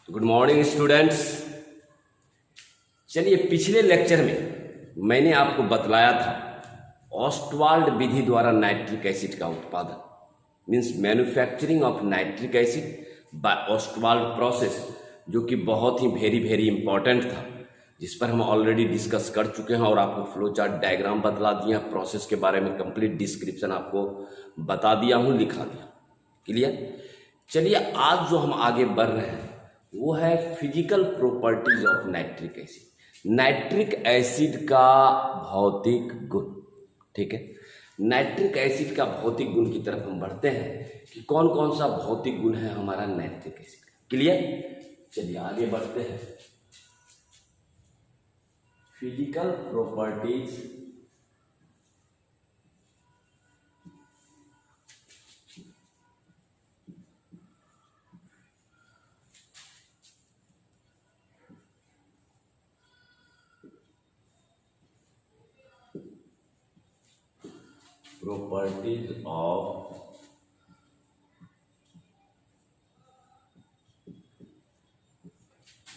Good morning students. चलिए, पिछले lecture में मैंने आपको बतलाया था ऑस्टवाल्ड विधि द्वारा नाइट्रिक एसिड का उत्पादन means manufacturing of nitric acid by Ostwald process, जो कि बहुत ही वेरी इंपॉर्टेंट था, जिस पर हम ऑलरेडी डिस्कस कर चुके हैं और आपको फ्लो चार्ट डायग्राम बतला दिया, प्रोसेस के बारे में कंप्लीट डिस्क्रिप्शन आपको बता दिया हूँ, लिखा दिया। क्लियर? चलिए, आज जो हम आगे बढ़ रहे हैं वो है physical properties of nitric acid, nitric acid का भौतिक गुण। ठीक है, नाइट्रिक एसिड का भौतिक गुण की तरफ हम बढ़ते हैं कि कौन कौन सा भौतिक गुण है हमारा नाइट्रिक एसिड का। क्लियर? चलिए आगे बढ़ते हैं। Physical properties of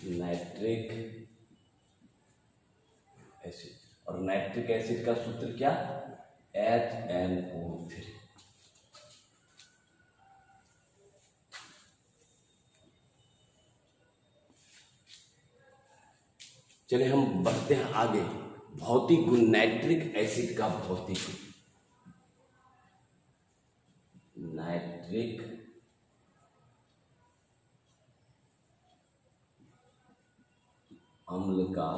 nitric acid. और नाइट्रिक एसिड का सूत्र क्या? HNO3। चलिए हम बढ़ते हैं आगे। भौतिक गुण, नाइट्रिक एसिड का भौतिक गुण, नाइट्रिक अम्ल का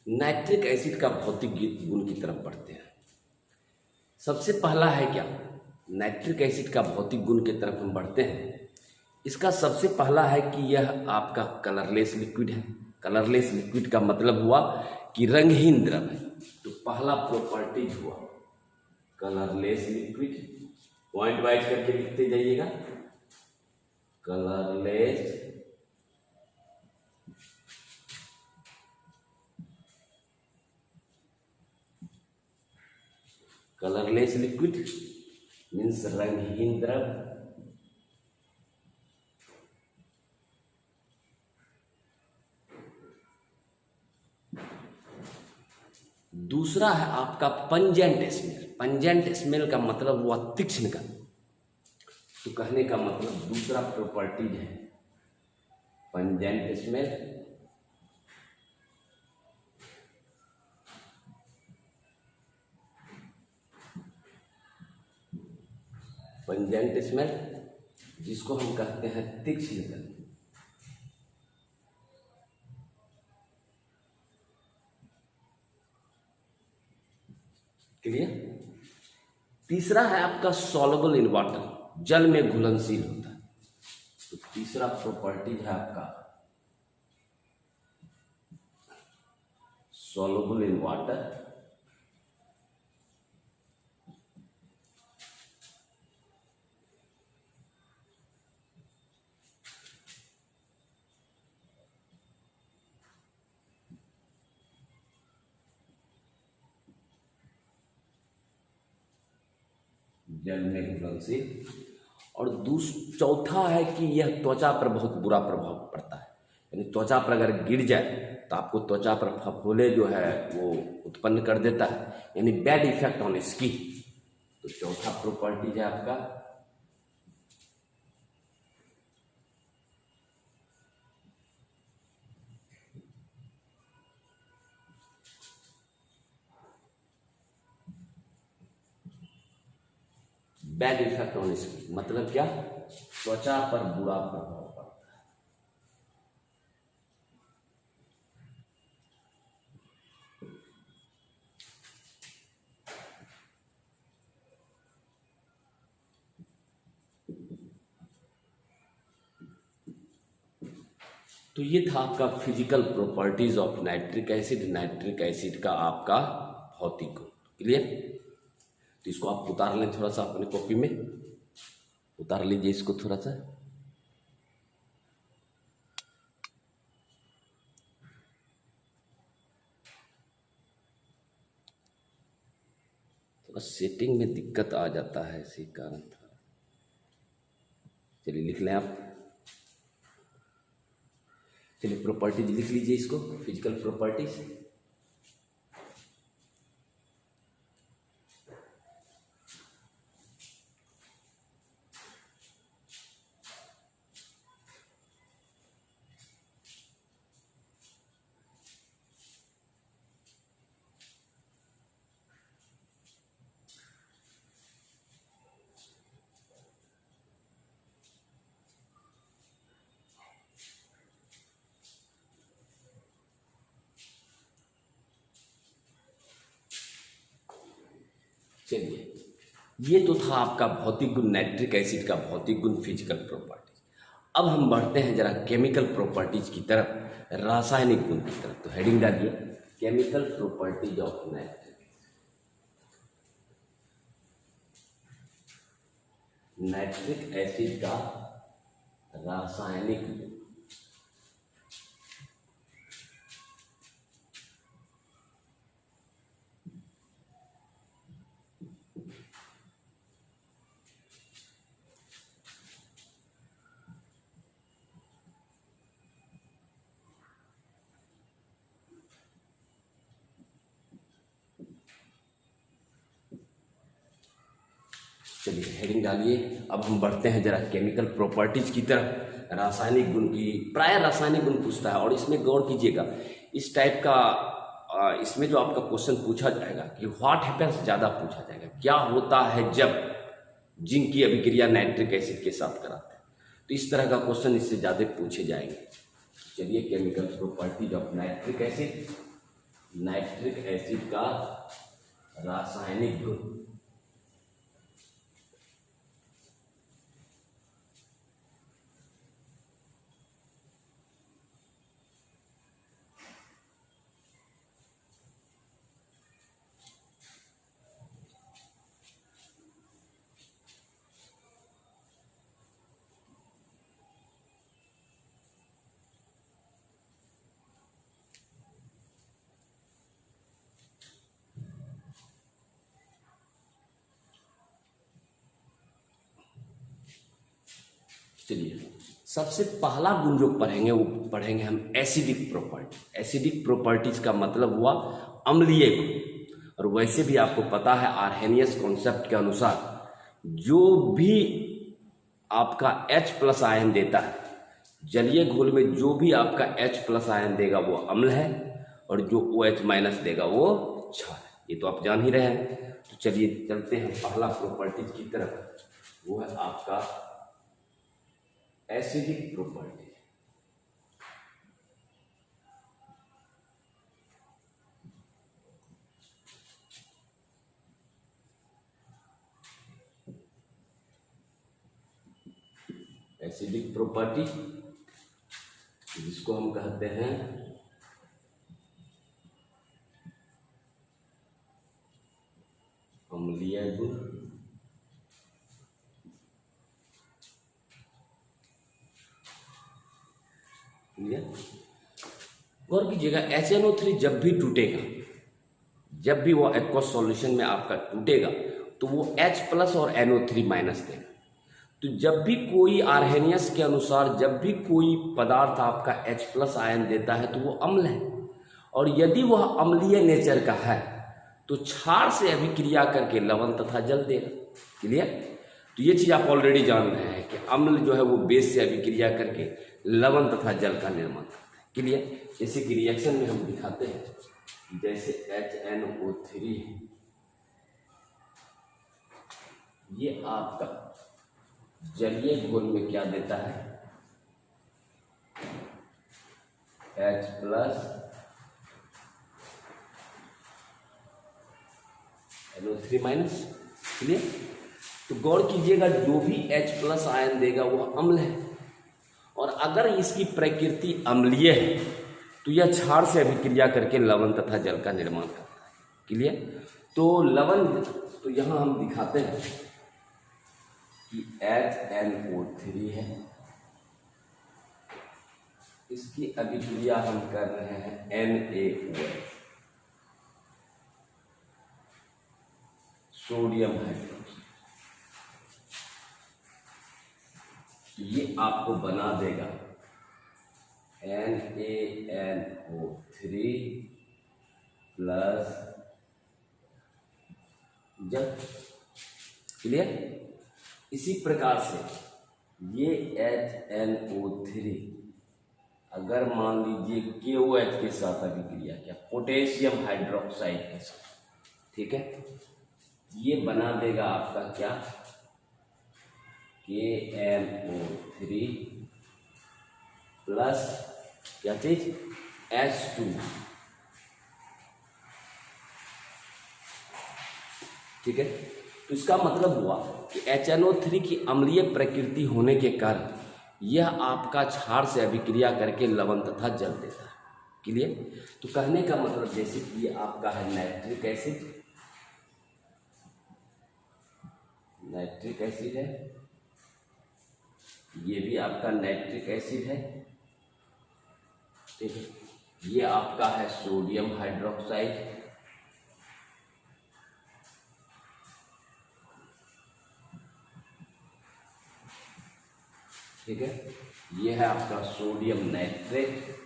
नाइट्रिक एसिड का भौतिक गुण की तरफ बढ़ते हैं। सबसे पहला है क्या? नाइट्रिक एसिड का भौतिक गुण की तरफ हम बढ़ते हैं। इसका सबसे पहला है कि यह आपका कलरलेस लिक्विड है। कलरलेस लिक्विड का मतलब हुआ कि रंगहीन द्रव है। तो पहला प्रॉपर्टीज हुआ कलरलेस लिक्विड। पॉइंट वाइज करके लिखते जाइएगा। कलरलेस कलरलेस लिक्विड मीन्स रंगहीन द्रव। दूसरा है आपका पंजेंट स्मेल। पंजेंट स्मेल का मतलब हुआ तीक्ष्ण का। तो कहने का मतलब दूसरा प्रॉपर्टीज है पंजेंट स्मेल। पंजेंट स्मेल जिसको हम कहते हैं तीक्ष्ण गंध। क्लियर? तीसरा है आपका सॉल्युबल इन वाटर, जल में घुलनशील होता है। तो तीसरा प्रॉपर्टी है आपका सॉल्युबल इन वाटर। जल में घुलनशील। और चौथा है कि यह त्वचा पर बहुत बुरा प्रभाव पड़ता है। यानी त्वचा पर अगर गिर जाए तो आपको त्वचा पर फफोले जो है वो उत्पन्न कर देता है, यानी बैड इफेक्ट ऑन स्किन। तो चौथा प्रॉपर्टी है आपका बैड इफेक्ट ऑन स्किन। मतलब क्या? त्वचा पर बुरा प्रभाव पड़ता है। तो ये था आपका physical properties of nitric acid, nitric acid का आपका भौतिक गुण। क्लियर? तो इसको आप उतार लें, थोड़ा सा अपने कॉपी में उतार लीजिए इसको थोड़ा सा। बस सेटिंग में दिक्कत आ जाता है, इसी कारण था। चलिए लिख लें आप। चलिए प्रॉपर्टीज लिख लीजिए इसको, फिजिकल प्रॉपर्टीज। चलिए ये तो था आपका भौतिक गुण, नाइट्रिक एसिड का भौतिक गुण, फिजिकल प्रॉपर्टीज। अब हम बढ़ते हैं जरा केमिकल प्रॉपर्टीज की तरफ, रासायनिक गुण की तरफ। तो हेडिंग डालिए, chemical properties of nitric acid का रासायनिक गुण। चलिए हेडिंग डालिए। अब हम बढ़ते हैं जरा केमिकल प्रॉपर्टीज की तरफ, रासायनिक गुण की। प्राय रासायनिक गुण पूछता है, और इसमें गौर कीजिएगा, इस टाइप का इसमें जो आपका क्वेश्चन पूछा जाएगा कि व्हाट हैपेंस ज़्यादा पूछा जाएगा, क्या होता है जब जिंक की अभिक्रिया नाइट्रिक एसिड के साथ कराते हैं। तो इस तरह का क्वेश्चन इससे ज़्यादा पूछे जाएंगे। चलिए chemical properties of nitric acid, nitric acid का रासायनिक गुण। चलिए सबसे पहला गुण जो पढ़ेंगे वो पढ़ेंगे हम एसिडिक प्रॉपर्टी। एसिडिक प्रॉपर्टीज का मतलब हुआ अम्लीय गुण। और वैसे भी आपको पता है आर्हेनियस कॉन्सेप्ट के अनुसार जो भी आपका H+ आयन देता है, जलीय घोल में जो भी आपका H+ आयन देगा वो अम्ल है, और जो OH- देगा वो क्षार है। ये तो आप जान ही रहे हैं। तो चलिए चलते हैं पहला प्रॉपर्टीज की तरफ, वो है आपका एसिडिक प्रॉपर्टी। एसिडिक प्रॉपर्टी जिसको हम कहते हैं अम्लीय गुण। गौर कीजिएगा HNO3 जब भी टूटेगा, जब भी वो एक्वस सॉल्यूशन में आपका टूटेगा तो वो H+ और NO3- देगा। तो जब भी कोई आर्हेनियस के अनुसार जब भी कोई पदार्थ आपका H+ आयन देता है तो वो अम्ल है, और यदि वह अम्लीय नेचर का है तो क्षार से अभिक्रिया करके लवण तथा जल देगा। क्लियर? तो ये चीज आप ऑलरेडी जान रहे हैं कि अम्ल जो है वो बेस से अभिक्रिया करके लवण तथा जल का निर्माण करता है। क्लियर? जैसे कि रिएक्शन में हम दिखाते हैं, जैसे HNO3 ये आपका जलीय घोल में क्या देता है, H+ NO3-। क्लियर? तो गौर कीजिएगा जो भी H+ आयन देगा वो अम्ल है, और अगर इसकी प्रकृति अम्लीय है तो यह क्षार से अभिक्रिया करके लवण तथा जल का निर्माण करता है। क्लियर? तो लवण, तो यहां हम दिखाते हैं कि HNO3 है, इसकी अभिक्रिया हम कर रहे हैं NaOH। सोडियम हाइड्रोक्साइड, ये आपको बना देगा NaNO3 प्लस जल। क्लियर। इसी प्रकार से ये HNO3 अगर मान लीजिए KOH के साथ अभिक्रिया किया पोटेशियम हाइड्रोक्साइड के साथ, ठीक है, ये बना देगा आपका क्या, KNO3 प्लस क्या चीज, H2। ठीक है, तो इसका मतलब हुआ कि HNO3 की अम्लीय प्रकृति होने के कारण यह आपका क्षार से अभिक्रिया करके लवण तथा जल देता है। क्लियर। तो कहने का मतलब जैसे कि ये आपका है नाइट्रिक एसिड, नाइट्रिक एसिड है, ये भी आपका नाइट्रिक एसिड है, ठीक है, ये आपका है सोडियम हाइड्रोक्साइड, ठीक है, ये है आपका सोडियम नाइट्रेट,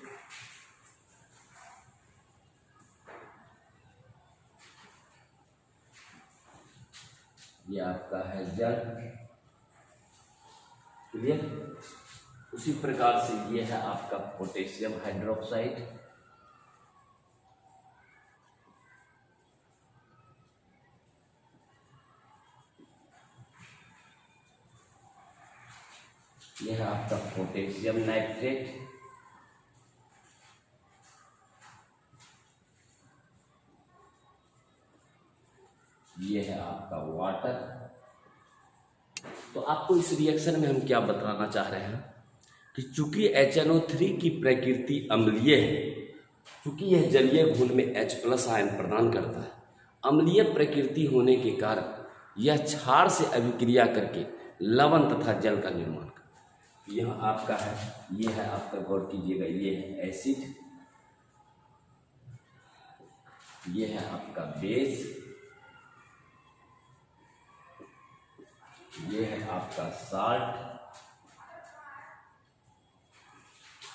ये आपका है जल। क्लियर। उसी प्रकार से ये है आपका पोटेशियम हाइड्रोक्साइड, ये है आपका पोटेशियम नाइट्रेट, ये है आपका वाटर। तो आपको इस रिएक्शन में हम क्या बताना चाह रहे हैं कि चूंकि HNO3 की प्रकृति अम्लीय है, चूंकि यह जलीय घुल में H+ आयन प्रदान करता है, अम्लीय प्रकृति होने के कारण यह क्षार से अभिक्रिया करके लवण तथा जल का निर्माण करता है। यह आपका है, ये है आपका, गौर कीजिएगा, ये है एसिड, ये है आपका बेस, ये है आपका साल्ट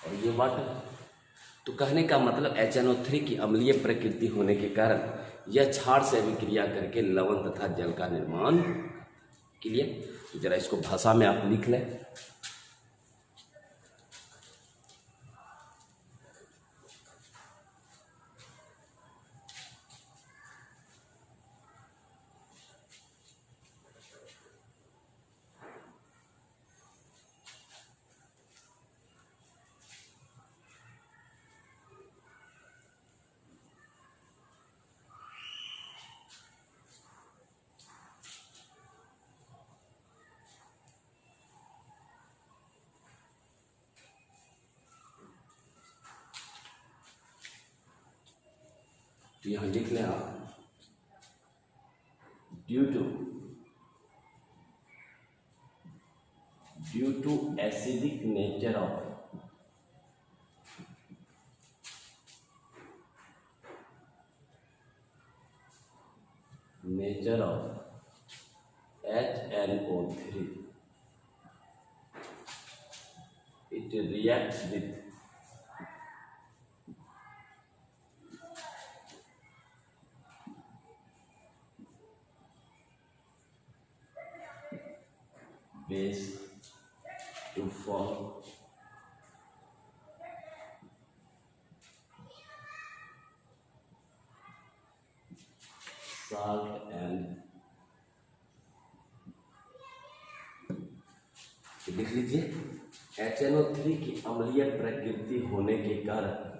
और ये वाटर। तो कहने का मतलब HNO3 की अम्लीय प्रकृति होने के कारण यह क्षार से अभिक्रिया करके लवण तथा जल का निर्माण। क्लियर। तो जरा इसको भाषा में आप लिख लें। तो यहां लिख लें आप, due to acidic nature of HNO3, it reacts with base to form salt and, लिख लीजिए, HNO3 की अम्लीय प्रकृति होने के कारण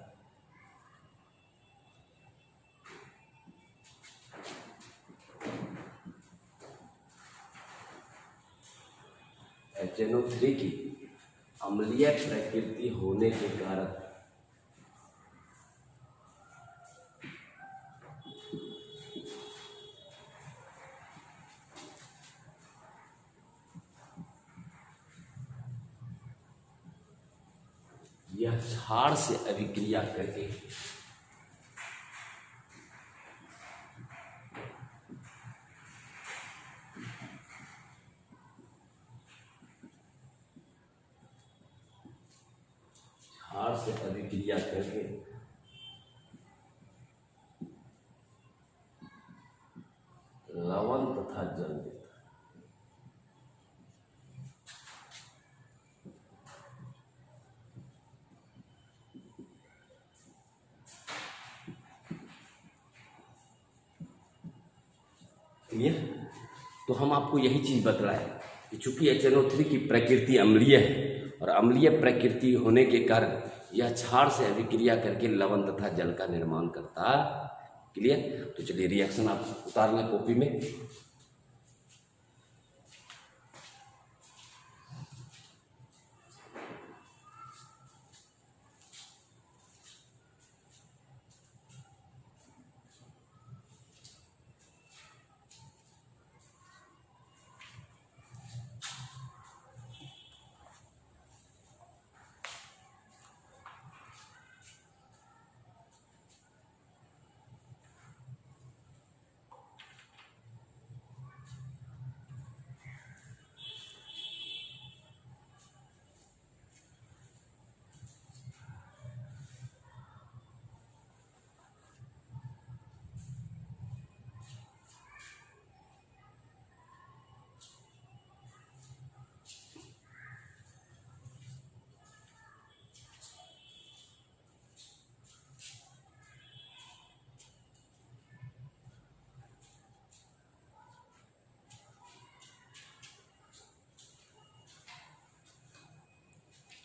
HNO3 की अम्लीय प्रकृति होने के कारण यह क्षार से अभिक्रिया करके से अभिक्रिया करके लवण तथा जल देता है। क्लियर? तो हम आपको यही चीज बतलाए कि चूंकि HNO3 की प्रकृति अम्लीय है और अम्लीय प्रकृति होने के कारण यह क्षार से अभिक्रिया करके लवण तथा जल का निर्माण करता। क्लियर? तो चलिए रिएक्शन आप उतार लें कॉपी में।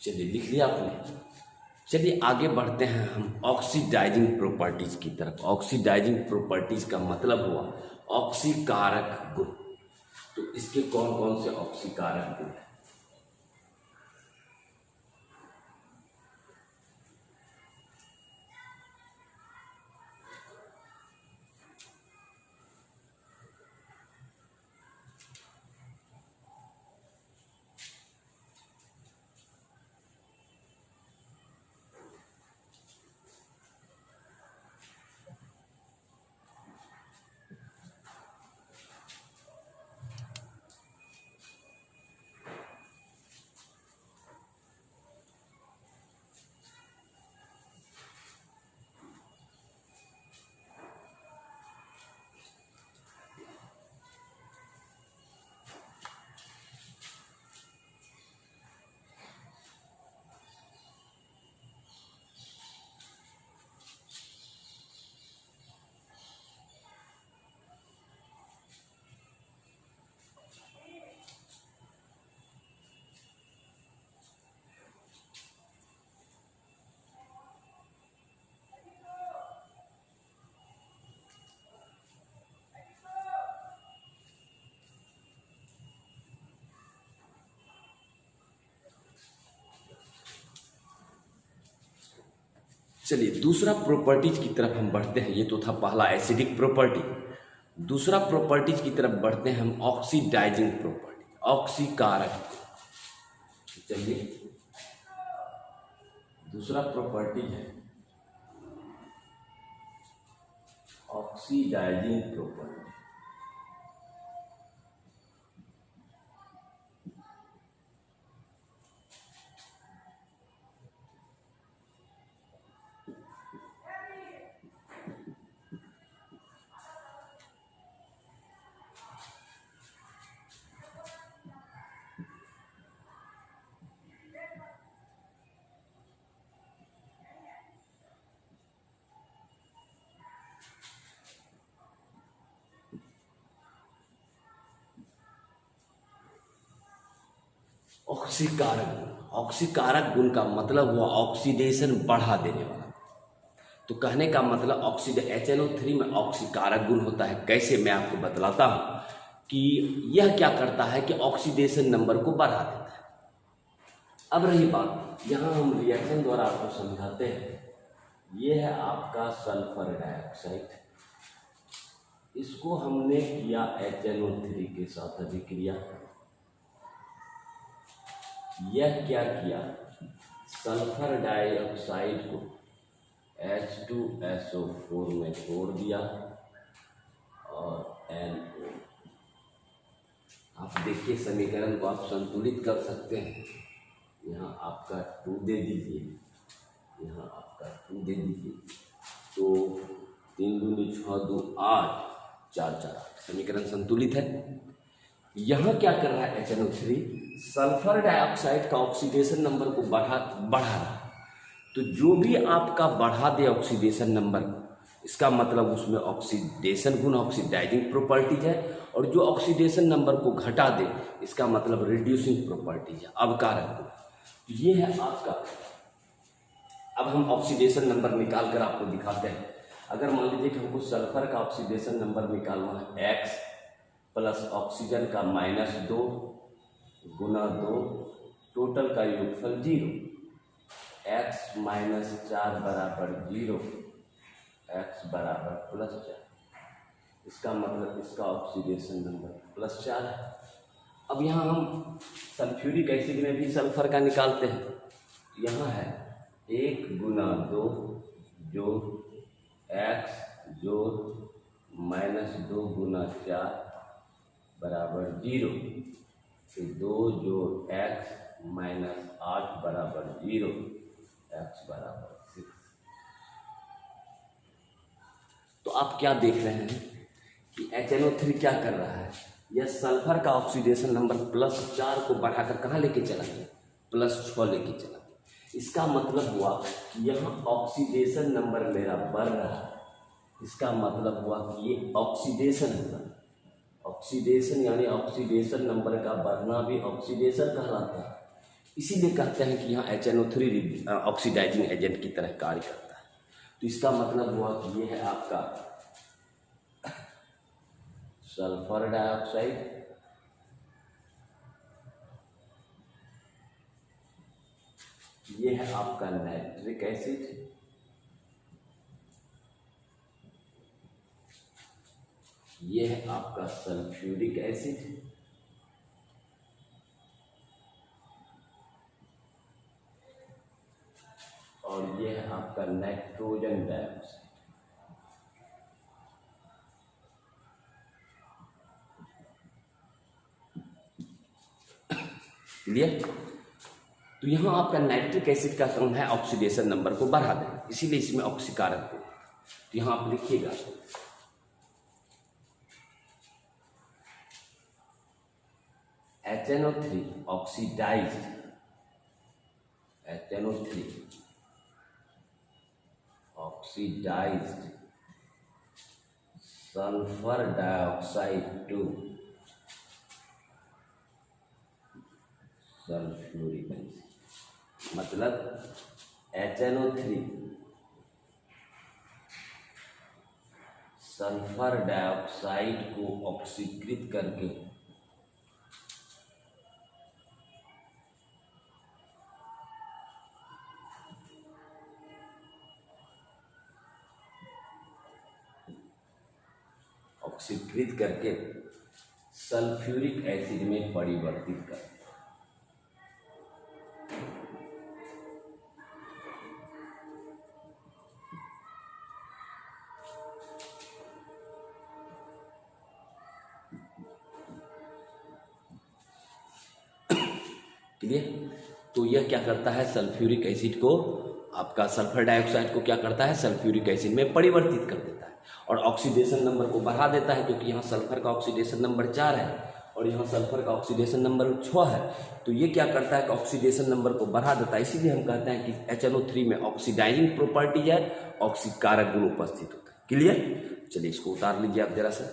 चलिए लिख लिया आपने। चलिए आगे बढ़ते हैं हम ऑक्सीडाइजिंग प्रॉपर्टीज की तरफ। ऑक्सीडाइजिंग प्रॉपर्टीज का मतलब हुआ ऑक्सीकारक गुण। तो इसके कौन कौन से ऑक्सीकारक गुण हैं? चलिए दूसरा प्रॉपर्टीज की तरफ हम बढ़ते हैं। ये तो था पहला एसिडिक प्रॉपर्टी। दूसरा प्रॉपर्टीज की तरफ बढ़ते हैं हम ऑक्सीडाइजिंग प्रॉपर्टी, ऑक्सीकारक। चलिए दूसरा प्रॉपर्टी है ऑक्सीडाइजिंग प्रॉपर्टी। ऑक्सीकारक गुण। ऑक्सीकारक गुण का मतलब हुआ ऑक्सीडेशन बढ़ा देने वाला। तो कहने का मतलब HNO3 में ऑक्सीकारक गुण होता है। कैसे, मैं आपको बतलाता हूं कि यह क्या करता है कि ऑक्सीडेशन नंबर को बढ़ा देता है। अब रही बात, यहां हम रिएक्शन द्वारा आपको समझाते हैं। यह है आपका सल्फर डाइऑक्साइड, इसको हमने किया HNO3 के साथ अभिक्रिया। यह क्या किया, सल्फर डाइऑक्साइड को H2SO4 में छोड़ दिया और NO। आप देखिए समीकरण को आप संतुलित कर सकते हैं। यहाँ आपका 2 दे दीजिए यहाँ आपका 2 दे दीजिए, तो 3 दूनी 6 दो 8, 4 4 8, समीकरण संतुलित है। यहाँ क्या कर रहा है HNO3, सल्फर डाइऑक्साइड का ऑक्सीडेशन नंबर को बढ़ा रहा है। तो जो भी आपका बढ़ा दे ऑक्सीडेशन नंबर, इसका मतलब उसमें ऑक्सीडेशन गुण ऑक्सीडाइजिंग प्रॉपर्टीज है, और जो ऑक्सीडेशन नंबर को घटा दे इसका मतलब रिड्यूसिंग प्रॉपर्टीज है, अवकारक गुण। ये है आपका। अब हम ऑक्सीडेशन नंबर निकाल कर आपको दिखाते हैं। अगर मान लीजिए कि हमको सल्फर का ऑक्सीडेशन नंबर निकालना है, X प्लस ऑक्सीजन का -2 गुना 2, टोटल का योगफल 0, x - 4 बराबर 0, x बराबर +4। इसका मतलब इसका ऑक्सीडेशन नंबर +4 है। अब यहाँ हम सल्फ्यूरिक एसिड में भी सल्फर का निकालते हैं। यहाँ है 1 गुना 2 जोड़ x जोड़ -2 गुना 4 बराबर 0, फिर 2 जोड़ x -8 बराबर 0, x बराबर 6। तो आप क्या देख रहे हैं कि HNO3 क्या कर रहा है, यह सल्फर का ऑक्सीडेशन नंबर +4 को बढ़ाकर कहाँ लेके चला गया, +6 लेके चला गया। इसका मतलब हुआ कि यहाँ ऑक्सीडेशन नंबर मेरा बढ़ रहा है। इसका मतलब हुआ कि ये ऑक्सीडेशन होगा। ऑक्सीडेशन यानी ऑक्सीडेशन नंबर का बढ़ना भी ऑक्सीडेशन कहलाता है। इसीलिए कहते हैं कि यहाँ HNO3 ऑक्सीडाइजिंग एजेंट की तरह कार्य करता है। तो इसका मतलब हुआ कि ये है आपका सल्फर डाइऑक्साइड, ये है आपका नाइट्रिक एसिड, ये है आपका सल्फ्यूरिक एसिड, और ये है आपका नाइट्रोजन डाइऑक्साइड। क्लियर? तो यहाँ आपका नाइट्रिक एसिड का काम है ऑक्सीडेशन नंबर को बढ़ा देना, इसीलिए इसमें ऑक्सीकारक गुण। तो यहाँ आप लिखिएगा HNO3 oxidised, HNO3 oxidised sulphur dioxide to sulphuric acid. मतलब HNO3 सल्फर डाइऑक्साइड को ऑक्सीकृत करके सल्फ्यूरिक एसिड में परिवर्तित कर। क्लियर? तो यह क्या करता है, सल्फ्यूरिक एसिड को, आपका सल्फर डाइऑक्साइड को क्या करता है, सल्फ्यूरिक एसिड में परिवर्तित कर देता है और ऑक्सीडेशन नंबर को बढ़ा देता है, क्योंकि यहाँ सल्फर का ऑक्सीडेशन नंबर 4 है और यहाँ सल्फर का ऑक्सीडेशन नंबर 6 है। तो ये क्या करता है कि ऑक्सीडेशन नंबर को बढ़ा देता है। इसीलिए हम कहते हैं कि HNO3 में ऑक्सीडाइजिंग प्रॉपर्टी है, ऑक्सीकारक गुण उपस्थित होता है। क्लियर? चलिए इसको उतार लीजिए आप जरा सा।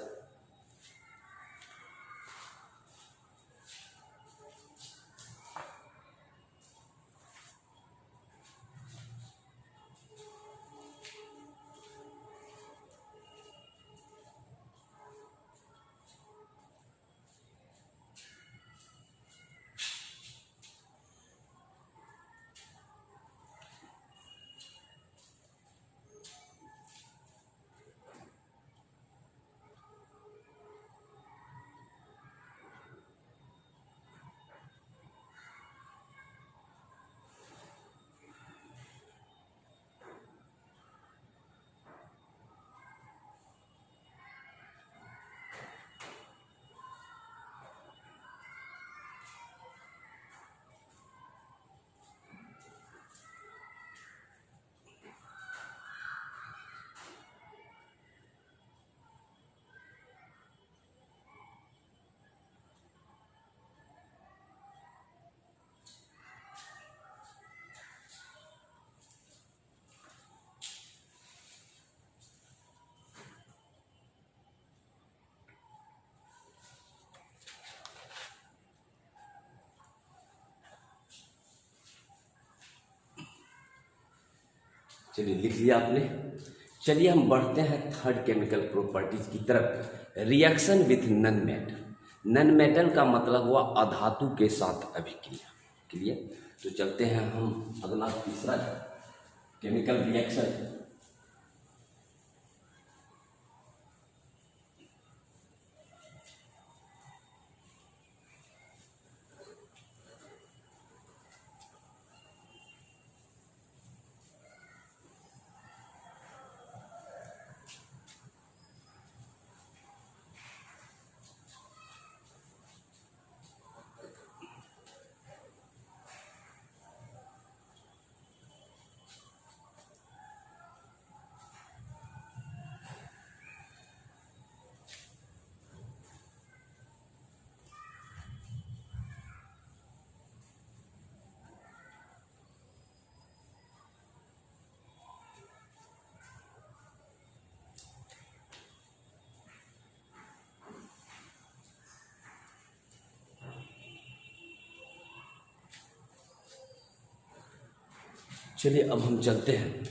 चलिए लिख लिया आपने। चलिए हम बढ़ते हैं थर्ड केमिकल प्रॉपर्टीज की तरफ, reaction with non metal. Non metal का मतलब हुआ अधातु के साथ अभिक्रिया। क्लियर? तो चलते हैं हम अगला तीसरा केमिकल रिएक्शन। चलिए अब हम चलते हैं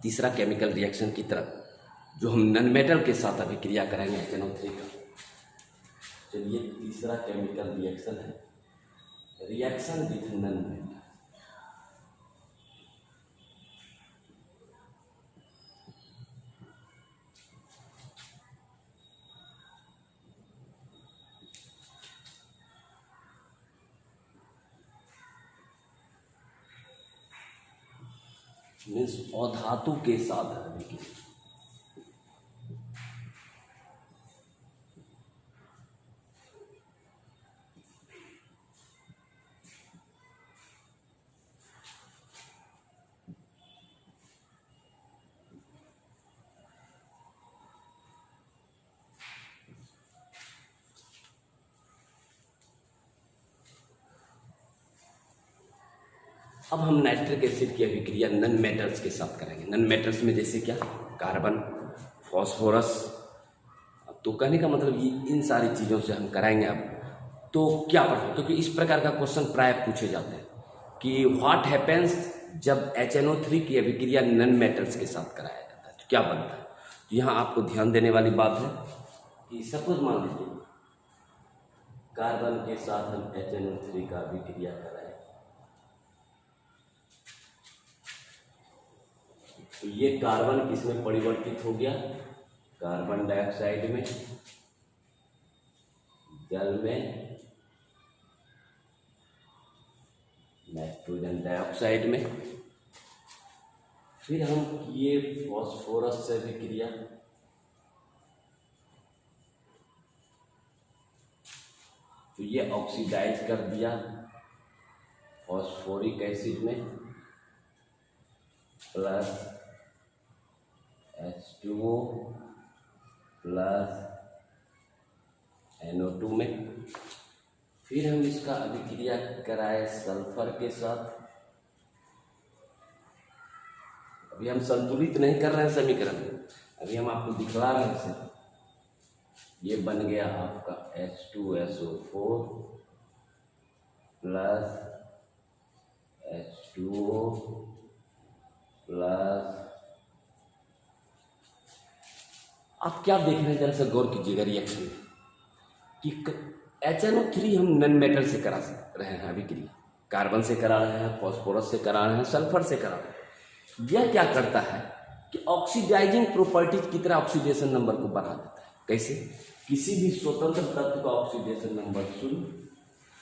तीसरा केमिकल रिएक्शन की तरफ, जो हम नन मेटल के साथ अभिक्रिया करेंगे HNO3 का। चलिए तीसरा केमिकल रिएक्शन है reaction with non metal. Means अधातु के साथ अभिक्रिया। अब हम नाइट्रिक एसिड की अभिक्रिया नन मेटल्स के साथ करेंगे। नन मेटल्स में जैसे क्या, कार्बन, फॉस्फोरस। तो कहने का मतलब ये इन सारी चीज़ों से हम कराएंगे। अब तो क्या पढ़ो, क्योंकि इस प्रकार का क्वेश्चन प्राय पूछे जाते हैं कि व्हाट हैपेंस जब HNO3 की अभिक्रिया नन मेटल्स के साथ कराया जाता है तो क्या बनता है। तो यहाँ आपको ध्यान देने वाली बात है कि सपोज मान लीजिए कार्बन के साथ हम HNO3 का अभिक्रिया कराएं, तो ये कार्बन किसमें परिवर्तित हो गया, कार्बन डाइऑक्साइड में, जल में, नाइट्रोजन डाइऑक्साइड में। फिर हम किए फॉस्फोरस से अभिक्रिया, तो ये ऑक्सीडाइज कर दिया फॉस्फोरिक एसिड में प्लस H2O प्लस NO2 में। फिर हम इसका अभिक्रिया कराए सल्फर के साथ। अभी हम संतुलित नहीं कर रहे हैं समीकरण, अभी हम आपको दिखला रहे हैं। ये बन गया आपका H2SO4 प्लस H2O प्लस, आप क्या देख रहे हैं जरा सा गौर कीजिएगा रिएक्शन में कि HNO3 हम नन मेटल से करा रहे हैं अभिक्रिया, कार्बन से करा रहे हैं, फॉस्फोरस से करा रहे हैं, सल्फर से करा रहे हैं। यह क्या करता है कि ऑक्सीडाइजिंग प्रॉपर्टीज की तरह ऑक्सीडेशन नंबर को बढ़ा देता है। कैसे? किसी भी स्वतंत्र तत्व का ऑक्सीडेशन नंबर 0,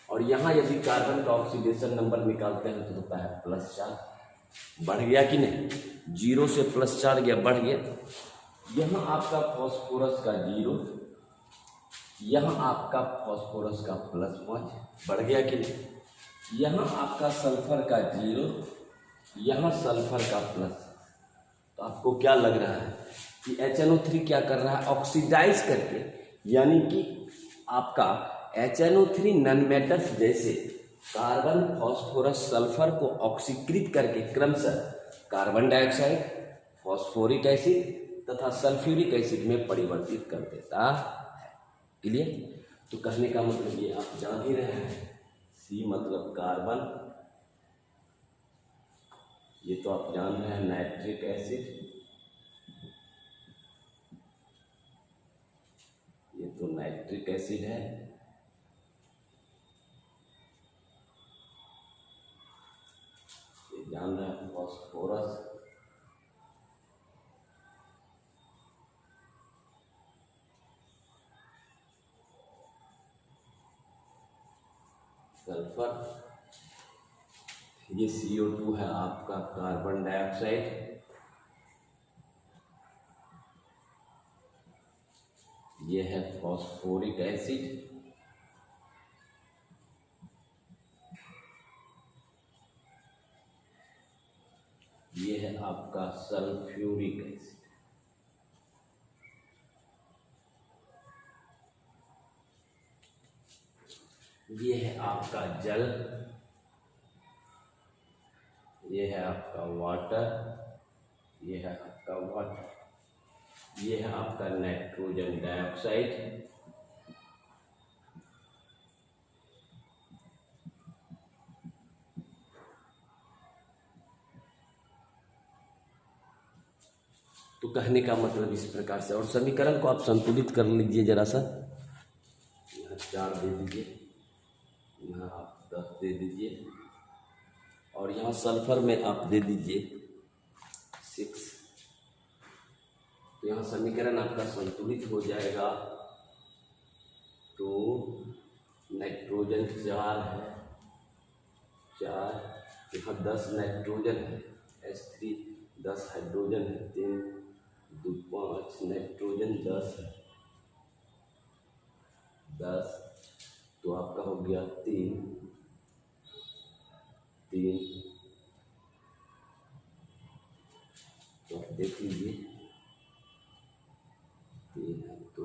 और यहाँ यदि कार्बन का ऑक्सीडेशन नंबर निकालते हैं तो होता है +4। बढ़ गया कि नहीं? 0 से +4 गया, बढ़ गया। यहाँ आपका फॉस्फोरस का 0, यहाँ आपका फॉस्फोरस का +5, बढ़ गया कि नहीं? यहाँ आपका सल्फर का 0, यहाँ सल्फर का प्लस। तो आपको क्या लग रहा है कि HNO3 क्या कर रहा है, ऑक्सीडाइज करके, यानी कि आपका HNO3 नन मेटल्स जैसे कार्बन, फॉस्फोरस, सल्फर को ऑक्सीकृत करके क्रमशः कार्बन डाइऑक्साइड, फॉस्फोरिक एसिड तथा सल्फ्यूरिक एसिड में परिवर्तित कर देता है। क्लियर? तो कहने का मतलब ये आप जान ही रहे हैं, C मतलब कार्बन, ये तो आप जान रहे हैं नाइट्रिक एसिड, ये तो नाइट्रिक एसिड है। ये जान रहे हैं फॉस्फोरस, सल्फर, ये CO2 है आपका कार्बन डाइऑक्साइड, ये है फॉस्फोरिक एसिड, ये है आपका सल्फ्यूरिक एसिड, ये है आपका जल, ये है आपका वाटर, ये है आपका वाटर, ये है आपका नाइट्रोजन डाइऑक्साइड, तो कहने का मतलब इस प्रकार से। और समीकरण को आप संतुलित कर लीजिए जरा सा, यहाँ 4 दे दीजिए, यहाँ आप 10 दे दीजिए, और यहाँ सल्फर में आप दे दीजिए 6। तो यहाँ समीकरण आपका संतुलित हो जाएगा। तो नाइट्रोजन 4 है, 4, यहाँ 10 नाइट्रोजन है, H3 10 हाइड्रोजन है, 3 2 5 नाइट्रोजन 10 है, 10, तो आपका हो गया 3 3, तो आप देख लीजिए 3 है, तो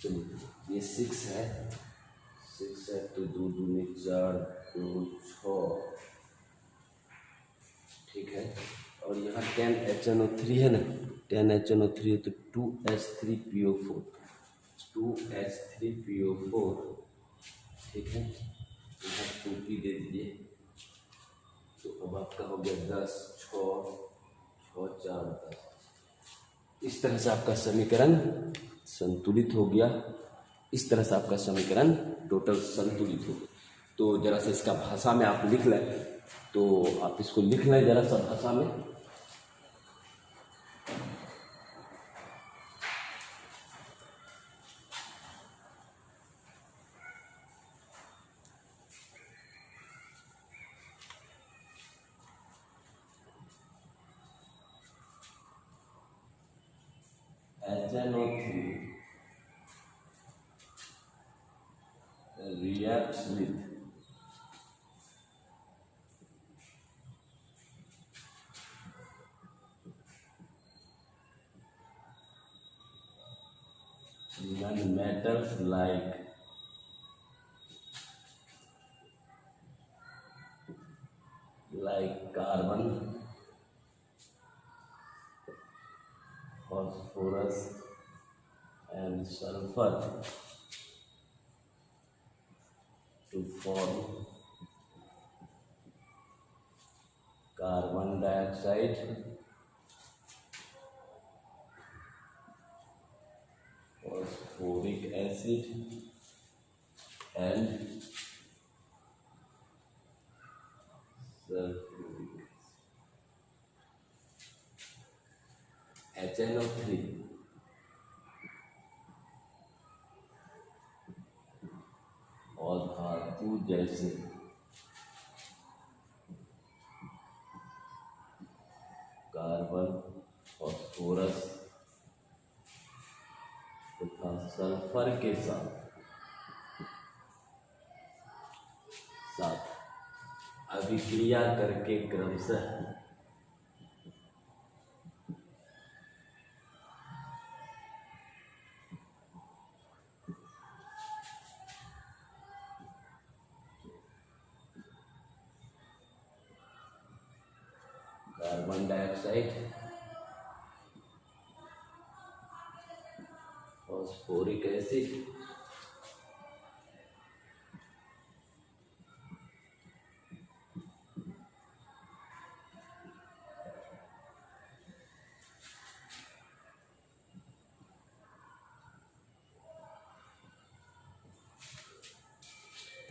चलिए ये 6 है, 6 है, तो 2 दूनी 4, 2 6, ठीक है। और यहाँ 10HNO3 है ना, 10HNO3 है, तो 2H3PO4, 2H3PO4, ठीक है। यहाँ 2P दे दीजिए, तो अब आपका हो गया 10, 6, 6 4 10। इस तरह से आपका समीकरण संतुलित हो गया, इस तरह से आपका समीकरण टोटल संतुलित हो गया। तो जरा सा इसका भाषा में आप लिख लें, तो आप इसको लिख लें जरा सा भाषा में। HNO3 reacts with non-metals like carbon, phosphorus and sulfur to form carbon dioxide, phosphoric acid and sulfuric acid। HNO3 और धातु जैसे कार्बन, फॉस्फोरस तथा सल्फर के साथ अभिक्रिया करके क्रमशः कार्बन डाइऑक्साइड, फॉस्फोरिक एसिड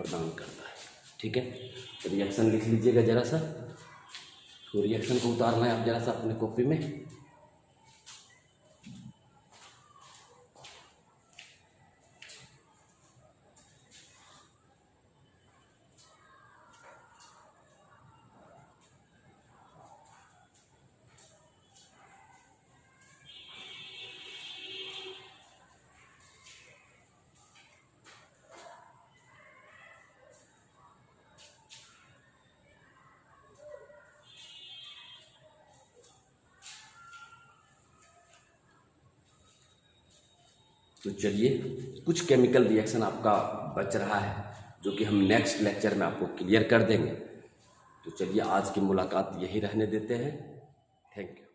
प्रदान करता है। ठीक है, तो रिएक्शन लिख लीजिएगा जरा सा, तो रिएक्शन को उतारना है आप जरा सा अपने कॉपी में। तो चलिए, कुछ केमिकल रिएक्शन आपका बच रहा है जो कि हम नेक्स्ट लेक्चर में आपको क्लियर कर देंगे। तो चलिए, आज की मुलाकात यही रहने देते हैं। Thank you.